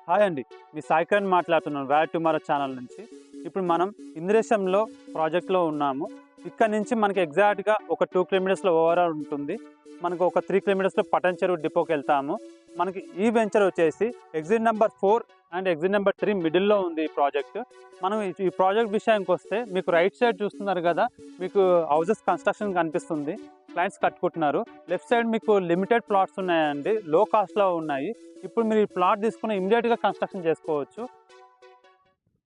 Hi అండి, మీ సాయికిరణ్ మాట్లాడుతున్నాను VAT tomorrow channel నుంచి. ఇప్పుడు మనం ఇంద్రేశంలో ప్రాజెక్ట్లో ఉన్నాము. ఇక్కడ నుంచి మనకి ఎగ్జాక్ట్గా ఒక 2 కిలోమీటర్స్లో ఓవరాల్ ఉంటుంది. మనకు ఒక 3 కిలోమీటర్స్లో పటన్ చెరువు డిపోకి వెళ్తాము. మనకి ఈ వెంచర్ వచ్చేసి exit number 4 and exit number 3 మిడిల్లో ఉంది ఈ ప్రాజెక్ట్. మనం ఈ ప్రాజెక్ట్ విషయానికి వస్తే మీకు రైట్ సైడ్ చూస్తున్నారు కదా, మీకు హౌసెస్ కన్స్ట్రక్షన్ కనిపిస్తుంది, క్లయింట్స్ కట్టుకుంటున్నారు. లెఫ్ట్ సైడ్ మీకు లిమిటెడ్ ప్లాట్స్ ఉన్నాయండి, లో కాస్ట్లో ఉన్నాయి. ఇప్పుడు మీరు ఈ ప్లాట్ తీసుకుని ఇమీడియట్గా కన్స్ట్రక్షన్ చేసుకోవచ్చు.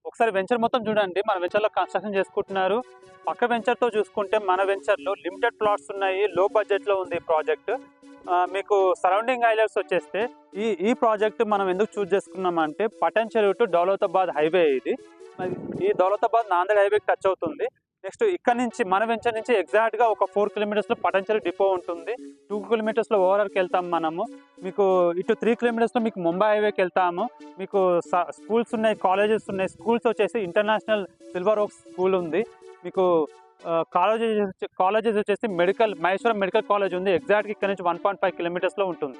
ఒకసారి వెంచర్ మొత్తం చూడండి, మన వెంచర్లో కన్స్ట్రక్షన్ చేసుకుంటున్నారు. పక్క వెంచర్తో చూసుకుంటే మన వెంచర్లో లిమిటెడ్ ప్లాట్స్ ఉన్నాయి, లో బడ్జెట్లో ఉంది ఈ ప్రాజెక్ట్. మీకు సరౌండింగ్ హైలైట్స్ వచ్చేస్తే ఈ ప్రాజెక్ట్ మనం ఎందుకు చూస్ చేసుకున్నామంటే పటన్ చెరువు టు దౌలతాబాద్ హైవే ఇది. ఈ దౌలతాబాద్ నాందేడ్ హైవేకి టచ్ అవుతుంది. నెక్స్ట్ ఇక్కడ నుంచి మన వెంచర్ నుంచి ఎగ్జాక్ట్గా ఒక 4 కిలోమీటర్స్లో పటన్ చెరువు డిపో ఉంటుంది. 2 కిలోమీటర్స్లో ఓవరాల్కి వెళ్తాము మనము. మీకు ఇటు 3 కిలోమీటర్స్లో మీకు ముంబై హైవేకి వెళ్తాము. మీకు స్కూల్స్ ఉన్నాయి, కాలేజెస్ ఉన్నాయి. స్కూల్స్ వచ్చేసి ఇంటర్నేషనల్ సిల్వర్ ఓక్స్ స్కూల్ ఉంది. మీకు కాలేజెస్ వచ్చేసి మహేశ్వరం మెడికల్ కాలేజ్ ఉంది. ఎగ్జాక్ట్గా ఇక్కడ నుంచి 1.5 కిలోమీటర్స్లో ఉంటుంది.